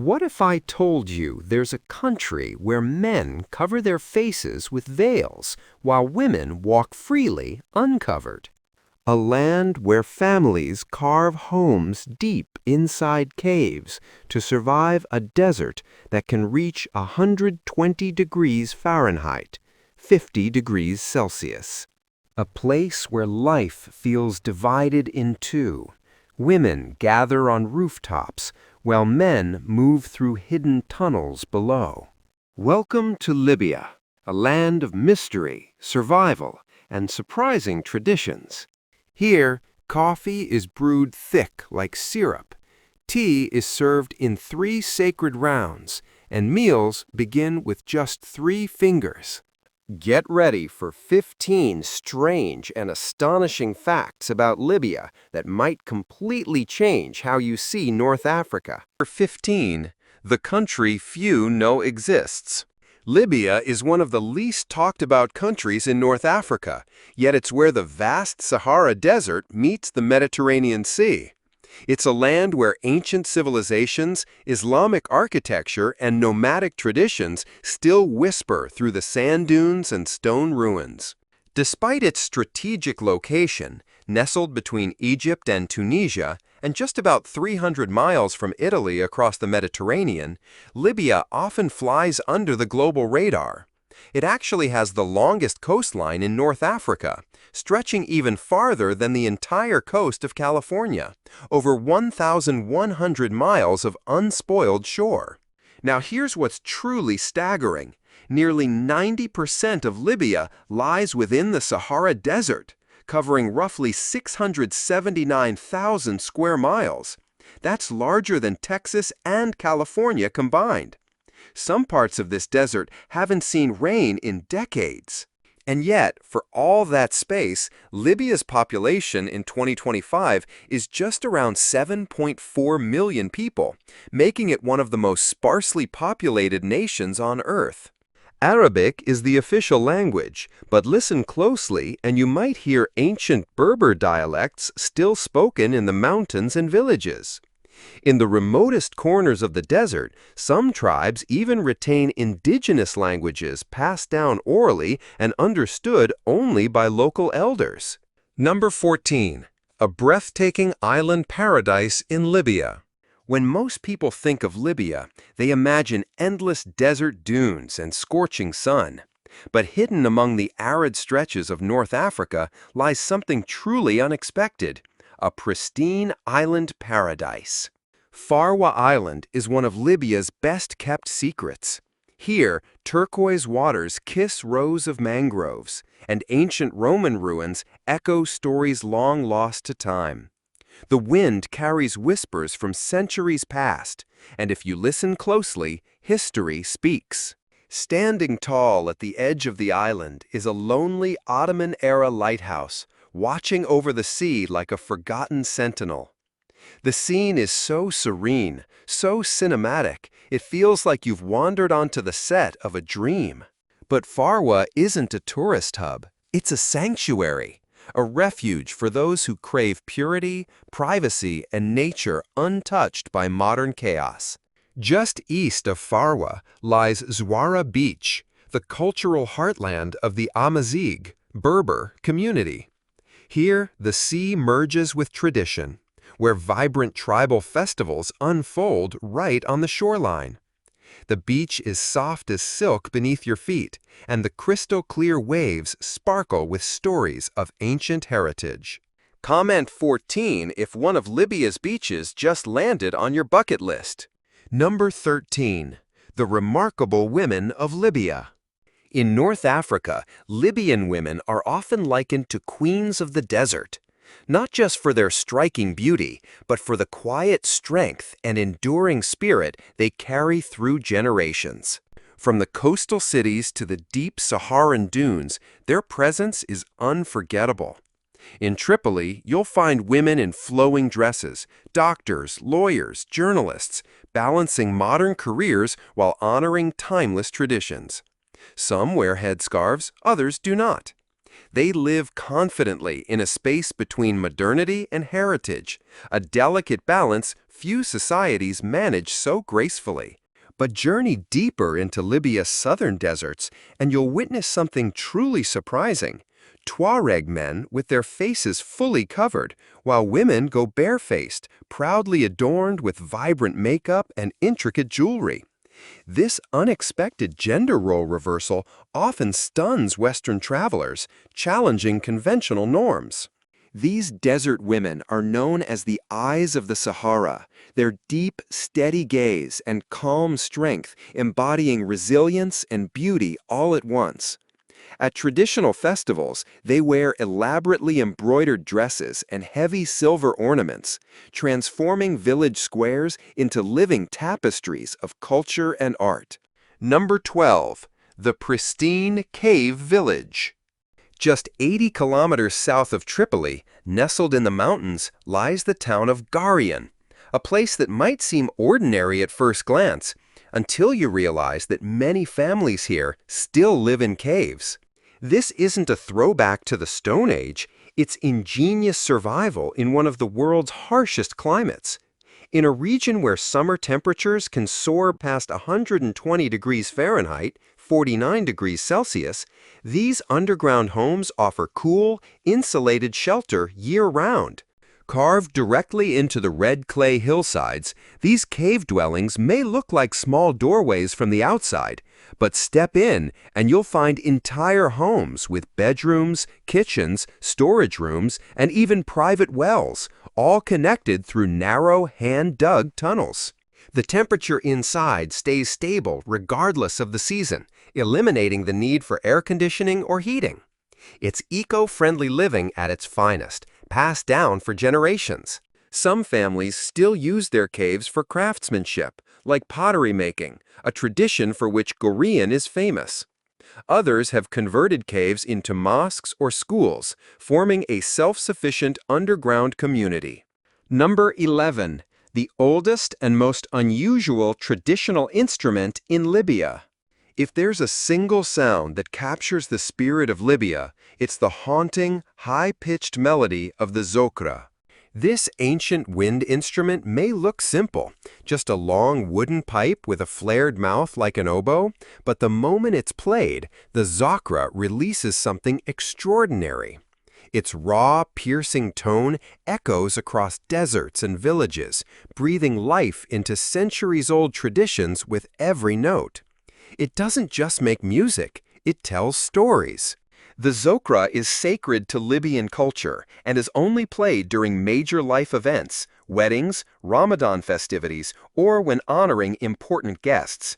What if I told you there's a country where men cover their faces with veils while women walk freely uncovered? A land where families carve homes deep inside caves to survive a desert that can reach 120 degrees Fahrenheit, 50 degrees Celsius. A place where life feels divided in two. Women gather on rooftops while men move through hidden tunnels below. Welcome to Libya, a land of mystery, survival, and surprising traditions. Here, coffee is brewed thick like syrup, tea is served in 3 sacred rounds, and meals begin with just 3 fingers. Get ready for 15 strange and astonishing facts about Libya that might completely change how you see North Africa. Number 15. The country few know exists. Libya is one of the least talked about countries in North Africa, yet it's where the vast Sahara Desert meets the Mediterranean Sea. It's a land where ancient civilizations, Islamic architecture, and nomadic traditions still whisper through the sand dunes and stone ruins. Despite its strategic location, nestled between Egypt and Tunisia, and just about 300 miles from Italy across the Mediterranean, Libya often flies under the global radar. It actually has the longest coastline in North Africa, stretching even farther than the entire coast of California, over 1,100 miles of unspoiled shore. Now here's what's truly staggering. Nearly 90% of Libya lies within the Sahara Desert, covering roughly 679,000 square miles. That's larger than Texas and California combined. Some parts of this desert haven't seen rain in decades. And yet, for all that space, Libya's population in 2025 is just around 7.4 million people, making it one of the most sparsely populated nations on Earth. Arabic is the official language, but listen closely and you might hear ancient Berber dialects still spoken in the mountains and villages. In the remotest corners of the desert, some tribes even retain indigenous languages passed down orally and understood only by local elders. Number 14. A breathtaking island paradise in Libya. When most people think of Libya, they imagine endless desert dunes and scorching sun. But hidden among the arid stretches of North Africa lies something truly unexpected. A pristine island paradise. Farwa Island is one of Libya's best-kept secrets. Here, turquoise waters kiss rows of mangroves, and ancient Roman ruins echo stories long lost to time. The wind carries whispers from centuries past, and if you listen closely, history speaks. Standing tall at the edge of the island is a lonely Ottoman-era lighthouse, watching over the sea like a forgotten sentinel. The scene is so serene, so cinematic, it feels like you've wandered onto the set of a dream. But Farwa isn't a tourist hub, it's a sanctuary, a refuge for those who crave purity, privacy, and nature untouched by modern chaos. Just east of Farwa lies Zwara Beach, the cultural heartland of the Amazigh, Berber, community. Here, the sea merges with tradition, where vibrant tribal festivals unfold right on the shoreline. The beach is soft as silk beneath your feet, and the crystal-clear waves sparkle with stories of ancient heritage. Comment 14 if one of Libya's beaches just landed on your bucket list. Number 13. The remarkable women of Libya. In North Africa, Libyan women are often likened to queens of the desert, not just for their striking beauty, but for the quiet strength and enduring spirit they carry through generations. From the coastal cities to the deep Saharan dunes, their presence is unforgettable. In Tripoli, you'll find women in flowing dresses, doctors, lawyers, journalists, balancing modern careers while honoring timeless traditions. Some wear headscarves, others do not. They live confidently in a space between modernity and heritage, a delicate balance few societies manage so gracefully. But journey deeper into Libya's southern deserts, and you'll witness something truly surprising. Tuareg men with their faces fully covered, while women go barefaced, proudly adorned with vibrant makeup and intricate jewelry. This unexpected gender role reversal often stuns Western travelers, challenging conventional norms. These desert women are known as the eyes of the Sahara, their deep, steady gaze and calm strength embodying resilience and beauty all at once. At traditional festivals, they wear elaborately embroidered dresses and heavy silver ornaments, transforming village squares into living tapestries of culture and art. Number 12. The pristine cave village. Just 80 kilometers south of Tripoli, nestled in the mountains, lies the town of Garion, a place that might seem ordinary at first glance, until you realize that many families here still live in caves. This isn't a throwback to the Stone Age, it's ingenious survival in one of the world's harshest climates. In a region where summer temperatures can soar past 120 degrees Fahrenheit, 49 degrees Celsius, these underground homes offer cool, insulated shelter year-round. Carved directly into the red clay hillsides, these cave dwellings may look like small doorways from the outside, but step in and you'll find entire homes with bedrooms, kitchens, storage rooms, and even private wells, all connected through narrow, hand-dug tunnels. The temperature inside stays stable regardless of the season, eliminating the need for air conditioning or heating. It's eco-friendly living at its finest, passed down for generations. Some families still use their caves for craftsmanship, like pottery making, a tradition for which Garion is famous. Others have converted caves into mosques or schools, forming a self-sufficient underground community. Number 11. The oldest and most unusual traditional instrument in Libya. If there's a single sound that captures the spirit of Libya, it's the haunting, high-pitched melody of the zokra. This ancient wind instrument may look simple, just a long wooden pipe with a flared mouth like an oboe, but the moment it's played, the zokra releases something extraordinary. Its raw, piercing tone echoes across deserts and villages, breathing life into centuries-old traditions with every note. It doesn't just make music, it tells stories. The zokra is sacred to Libyan culture and is only played during major life events, weddings, Ramadan festivities, or when honoring important guests.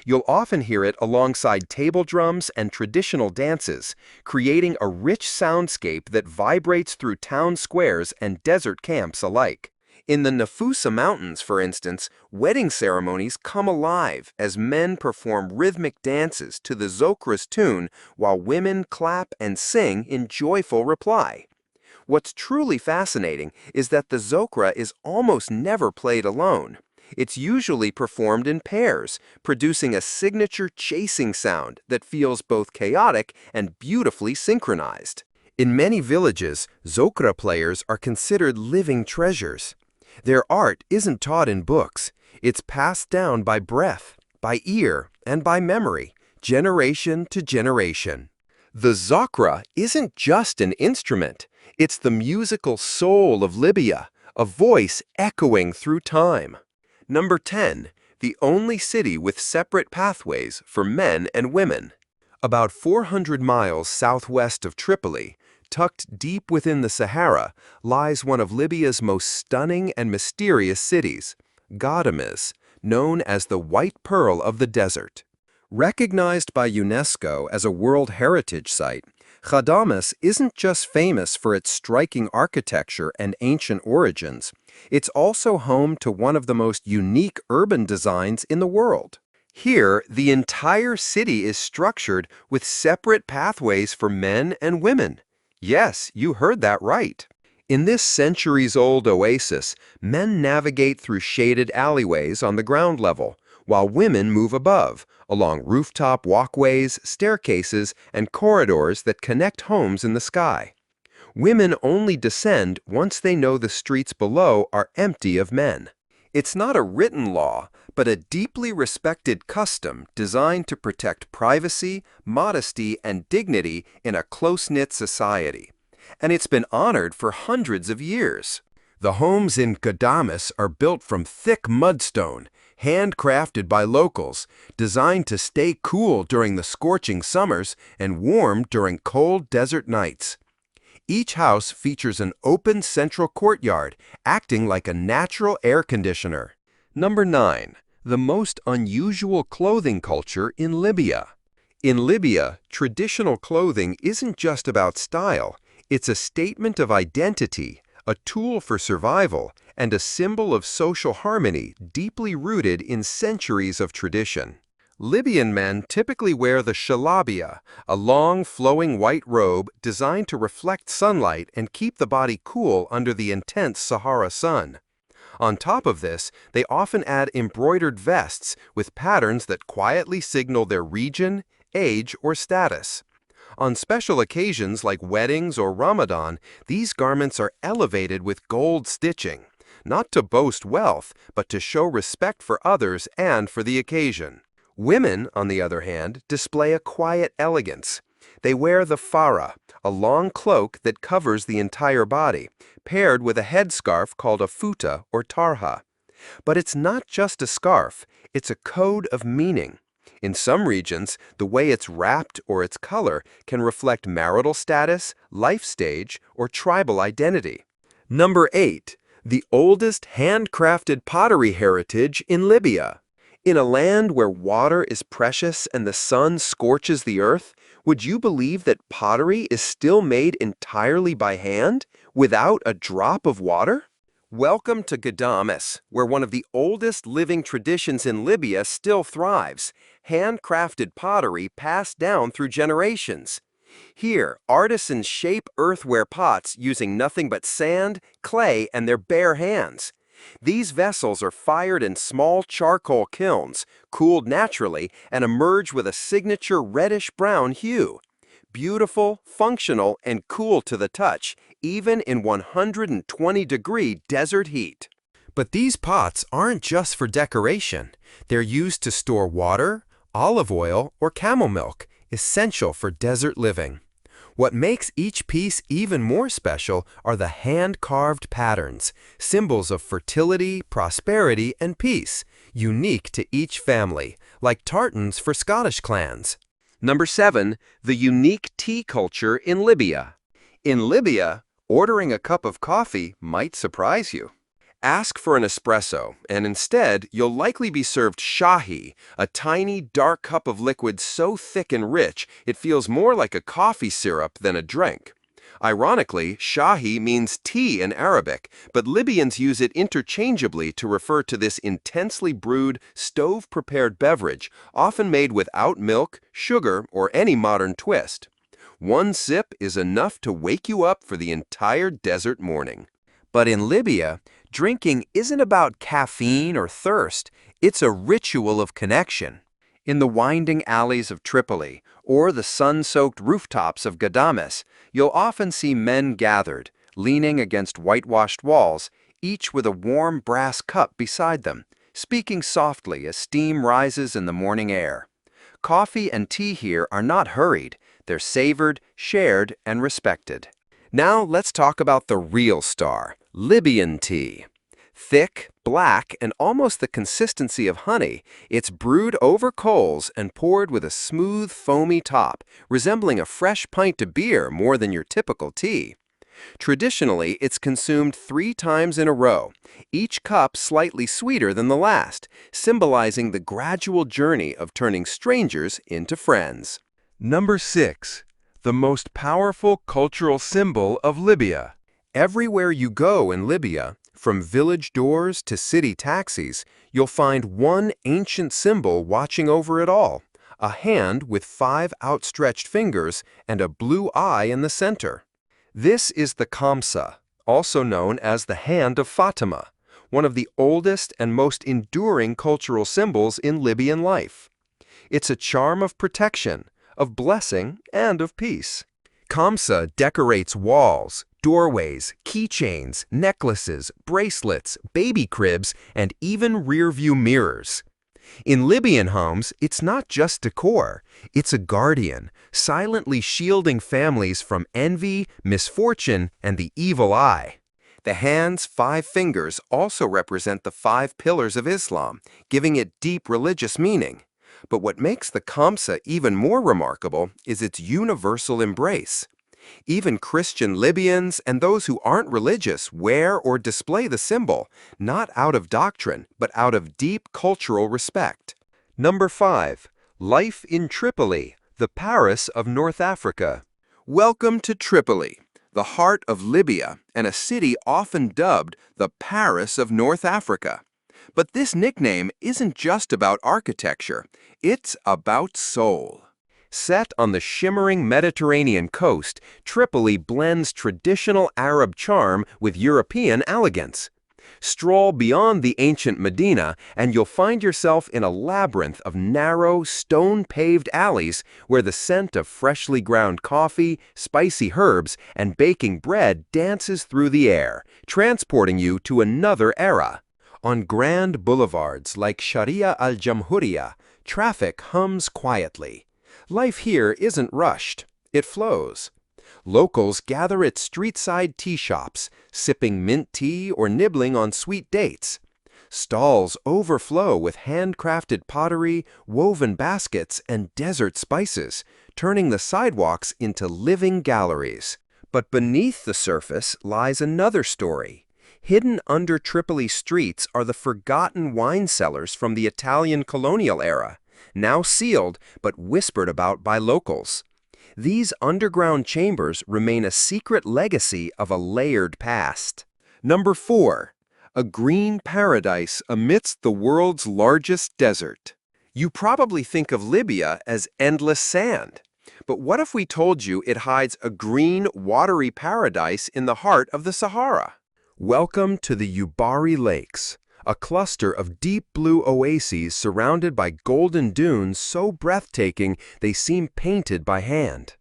You'll often hear it alongside table drums and traditional dances, creating a rich soundscape that vibrates through town squares and desert camps alike. In the Nafusa Mountains, for instance, wedding ceremonies come alive as men perform rhythmic dances to the zokra's tune while women clap and sing in joyful reply. What's truly fascinating is that the zokra is almost never played alone. It's usually performed in pairs, producing a signature chasing sound that feels both chaotic and beautifully synchronized. In many villages, zokra players are considered living treasures. Their art isn't taught in books. It's passed down by breath, by ear, and by memory, generation to generation. The zokra isn't just an instrument. It's the musical soul of Libya, a voice echoing through time. Number 10. The only city with separate pathways for men and women. About 400 miles southwest of Tripoli, tucked deep within the Sahara, lies one of Libya's most stunning and mysterious cities, Ghadames, known as the White Pearl of the Desert. Recognized by UNESCO as a World Heritage Site, Ghadames isn't just famous for its striking architecture and ancient origins, it's also home to one of the most unique urban designs in the world. Here, the entire city is structured with separate pathways for men and women. Yes, you heard that right. In this centuries-old oasis, men navigate through shaded alleyways on the ground level, while women move above, along rooftop walkways, staircases, and corridors that connect homes in the sky. Women only descend once they know the streets below are empty of men. It's not a written law, but a deeply respected custom designed to protect privacy, modesty, and dignity in a close-knit society. And it's been honored for hundreds of years. The homes in Ghadames are built from thick mudstone, handcrafted by locals, designed to stay cool during the scorching summers and warm during cold desert nights. Each house features an open central courtyard, acting like a natural air conditioner. Number 9. The most unusual clothing culture in Libya. In Libya, traditional clothing isn't just about style. It's a statement of identity, a tool for survival, and a symbol of social harmony deeply rooted in centuries of tradition. Libyan men typically wear the shalabia, a long, flowing white robe designed to reflect sunlight and keep the body cool under the intense Sahara sun. On top of this, they often add embroidered vests with patterns that quietly signal their region, age, or status. On special occasions like weddings or Ramadan, these garments are elevated with gold stitching, not to boast wealth, but to show respect for others and for the occasion. Women, on the other hand, display a quiet elegance. They wear the farah, a long cloak that covers the entire body, paired with a headscarf called a futa or tarha. But it's not just a scarf, it's a code of meaning. In some regions, the way it's wrapped or its color can reflect marital status, life stage, or tribal identity. Number 8. The oldest handcrafted pottery heritage in Libya. In a land where water is precious and the sun scorches the earth, would you believe that pottery is still made entirely by hand, without a drop of water? Welcome to Ghadames, where one of the oldest living traditions in Libya still thrives, handcrafted pottery passed down through generations. Here, artisans shape earthenware pots using nothing but sand, clay, and their bare hands. These vessels are fired in small charcoal kilns, cooled naturally, and emerge with a signature reddish-brown hue. Beautiful, functional, and cool to the touch, even in 120-degree desert heat. But these pots aren't just for decoration. They're used to store water, olive oil, or camel milk, essential for desert living. What makes each piece even more special are the hand-carved patterns, symbols of fertility, prosperity, and peace, unique to each family, like tartans for Scottish clans. Number 7. The unique tea culture in Libya. In Libya, ordering a cup of coffee might surprise you. Ask for an espresso, and instead, you'll likely be served shahi, a tiny, dark cup of liquid so thick and rich it feels more like a coffee syrup than a drink. Ironically, shahi means tea in Arabic, but Libyans use it interchangeably to refer to this intensely brewed, stove-prepared beverage, often made without milk, sugar, or any modern twist. One sip is enough to wake you up for the entire desert morning. But in Libya, drinking isn't about caffeine or thirst, it's a ritual of connection. In the winding alleys of Tripoli or the sun-soaked rooftops of Ghadames, you'll often see men gathered, leaning against whitewashed walls, each with a warm brass cup beside them, speaking softly as steam rises in the morning air. Coffee and tea here are not hurried, they're savored, shared, and respected. Now let's talk about the real star, Libyan tea. Thick, black, and almost the consistency of honey, it's brewed over coals and poured with a smooth, foamy top, resembling a fresh pint of beer more than your typical tea. Traditionally, it's consumed 3 times in a row, each cup slightly sweeter than the last, symbolizing the gradual journey of turning strangers into friends. Number 6. The most powerful cultural symbol of Libya. Everywhere you go in Libya, from village doors to city taxis, you'll find one ancient symbol watching over it all, a hand with 5 outstretched fingers and a blue eye in the center. This is the Kamsa, also known as the Hand of Fatima, one of the oldest and most enduring cultural symbols in Libyan life. It's a charm of protection, of blessing, and of peace. Kamsa decorates walls, doorways, keychains, necklaces, bracelets, baby cribs, and even rear-view mirrors. In Libyan homes, it's not just decor, it's a guardian, silently shielding families from envy, misfortune, and the evil eye. The hand's 5 fingers also represent the 5 pillars of Islam, giving it deep religious meaning. But what makes the Kamsa even more remarkable is its universal embrace. Even Christian Libyans and those who aren't religious wear or display the symbol, not out of doctrine, but out of deep cultural respect. Number 5. Life in Tripoli, the Paris of North Africa. Welcome to Tripoli, the heart of Libya and a city often dubbed the Paris of North Africa. But this nickname isn't just about architecture, it's about soul. Set on the shimmering Mediterranean coast, Tripoli blends traditional Arab charm with European elegance. Stroll beyond the ancient Medina, and you'll find yourself in a labyrinth of narrow, stone-paved alleys where the scent of freshly ground coffee, spicy herbs, and baking bread dances through the air, transporting you to another era. On grand boulevards like Sharia al-Jamhuriya, traffic hums quietly. Life here isn't rushed, it flows. Locals gather at street-side tea shops, sipping mint tea or nibbling on sweet dates. Stalls overflow with handcrafted pottery, woven baskets, and desert spices, turning the sidewalks into living galleries. But beneath the surface lies another story. Hidden under Tripoli streets are the forgotten wine cellars from the Italian colonial era, now sealed but whispered about by locals. These underground chambers remain a secret legacy of a layered past. Number 4. A green paradise amidst the world's largest desert. You probably think of Libya as endless sand. But what if we told you it hides a green, watery paradise in the heart of the Sahara? Welcome to the Ubari Lakes, a cluster of deep blue oases surrounded by golden dunes so breathtaking they seem painted by hand.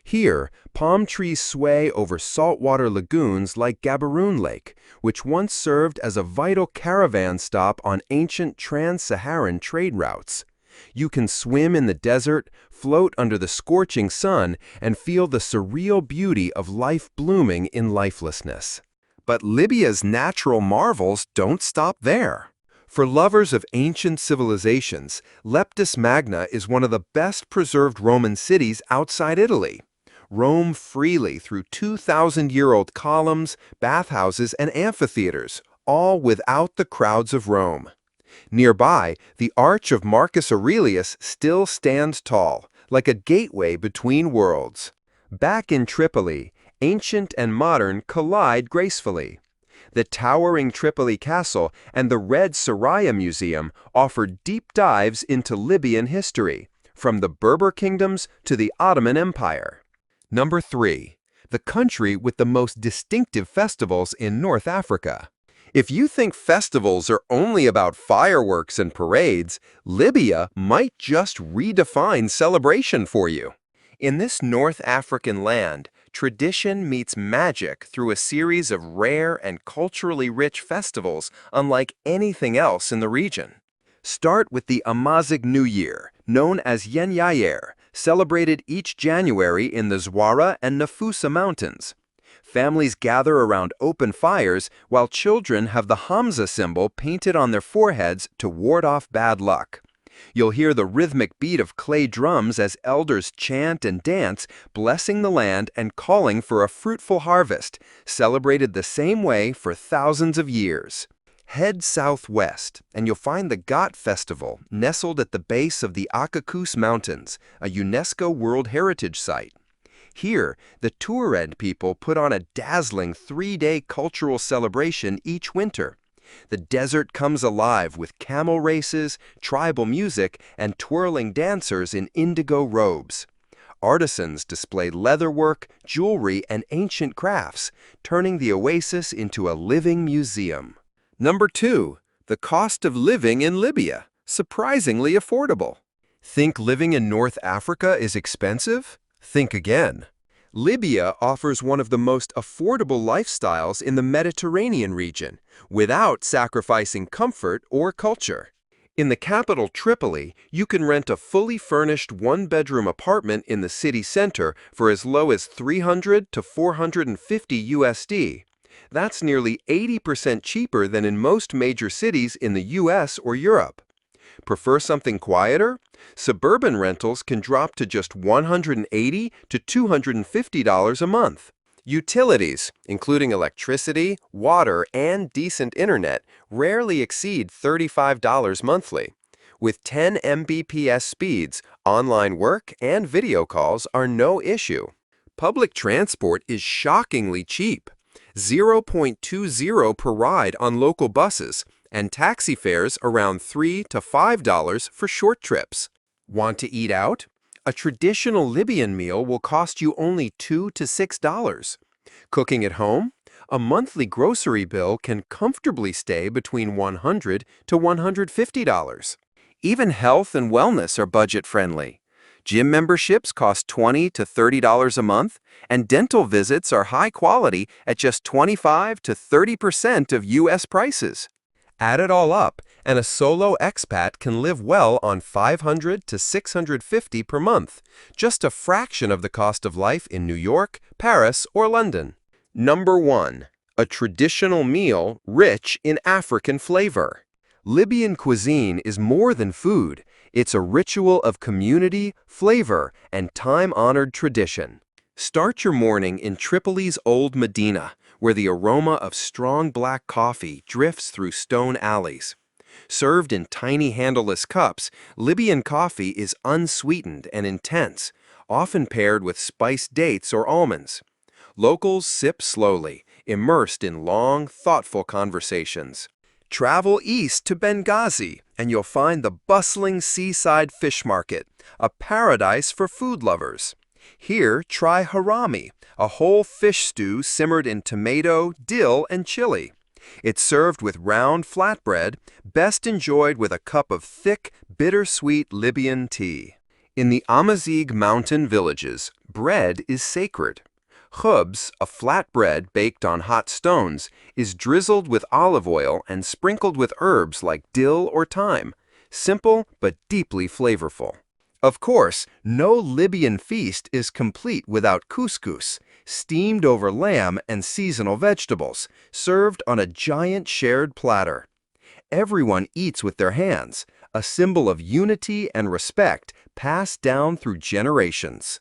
Here, palm trees sway over saltwater lagoons like Gaborone Lake, which once served as a vital caravan stop on ancient trans-Saharan trade routes. You can swim in the desert, float under the scorching sun, and feel the surreal beauty of life blooming in lifelessness. But Libya's natural marvels don't stop there. For lovers of ancient civilizations, Leptis Magna is one of the best preserved Roman cities outside Italy. Roam freely through 2,000-year-old columns, bathhouses, and amphitheaters, all without the crowds of Rome. Nearby, the Arch of Marcus Aurelius still stands tall, like a gateway between worlds. Back in Tripoli, ancient and modern collide gracefully. The towering Tripoli Castle and the Red Soraya Museum offer deep dives into Libyan history, from the Berber kingdoms to the Ottoman Empire. Number 3. The country with the most distinctive festivals in North Africa. If you think festivals are only about fireworks and parades, Libya might just redefine celebration for you. In this North African land, tradition meets magic through a series of rare and culturally rich festivals unlike anything else in the region. Start with the Amazigh New Year, known as Yen Yayer, celebrated each January in the Zawara and Nafusa Mountains. Families gather around open fires while children have the Hamza symbol painted on their foreheads to ward off bad luck. You'll hear the rhythmic beat of clay drums as elders chant and dance, blessing the land and calling for a fruitful harvest, celebrated the same way for thousands of years. Head southwest, and you'll find the Ghat Festival nestled at the base of the Akakus Mountains, a UNESCO World Heritage Site. Here, the Tuareg people put on a dazzling 3-day cultural celebration each winter. The desert comes alive with camel races, tribal music, and twirling dancers in indigo robes. Artisans display leatherwork, jewelry, and ancient crafts, turning the oasis into a living museum. Number 2. The cost of living in Libya. Surprisingly affordable. Think living in North Africa is expensive? Think again. Libya offers one of the most affordable lifestyles in the Mediterranean region, without sacrificing comfort or culture. In the capital Tripoli, you can rent a fully furnished one-bedroom apartment in the city center for as low as $300 to $450 USD. That's nearly 80% cheaper than in most major cities in the US or Europe. Prefer something quieter? Suburban rentals can drop to just $180 to $250 a month. Utilities, including electricity, water, and decent internet, rarely exceed $35 monthly. With 10 Mbps speeds, online work and video calls are no issue. Public transport is shockingly cheap. 0.20 per ride on local buses, and taxi fares around $3 to $5 for short trips. Want to eat out? A traditional Libyan meal will cost you only $2 to $6. Cooking at home? A monthly grocery bill can comfortably stay between $100 to $150. Even health and wellness are budget-friendly. Gym memberships cost $20 to $30 a month, and dental visits are high quality at just 25 to 30% of U.S. prices. Add it all up, and a solo expat can live well on $500 to $650 per month, just a fraction of the cost of life in New York, Paris, or London. Number 1. A traditional meal rich in African flavor. Libyan cuisine is more than food. It's a ritual of community, flavor, and time-honored tradition. Start your morning in Tripoli's Old Medina, where the aroma of strong black coffee drifts through stone alleys. Served in tiny handleless cups, Libyan coffee is unsweetened and intense, often paired with spiced dates or almonds. Locals sip slowly, immersed in long, thoughtful conversations. Travel east to Benghazi, and you'll find the bustling seaside fish market, a paradise for food lovers. Here, try harami, a whole fish stew simmered in tomato, dill, and chili. It's served with round flatbread, best enjoyed with a cup of thick, bittersweet Libyan tea. In the Amazigh mountain villages, bread is sacred. Khubz, a flat bread baked on hot stones, is drizzled with olive oil and sprinkled with herbs like dill or thyme. Simple but deeply flavorful. Of course, no Libyan feast is complete without couscous, steamed over lamb and seasonal vegetables, served on a giant shared platter. Everyone eats with their hands, a symbol of unity and respect passed down through generations.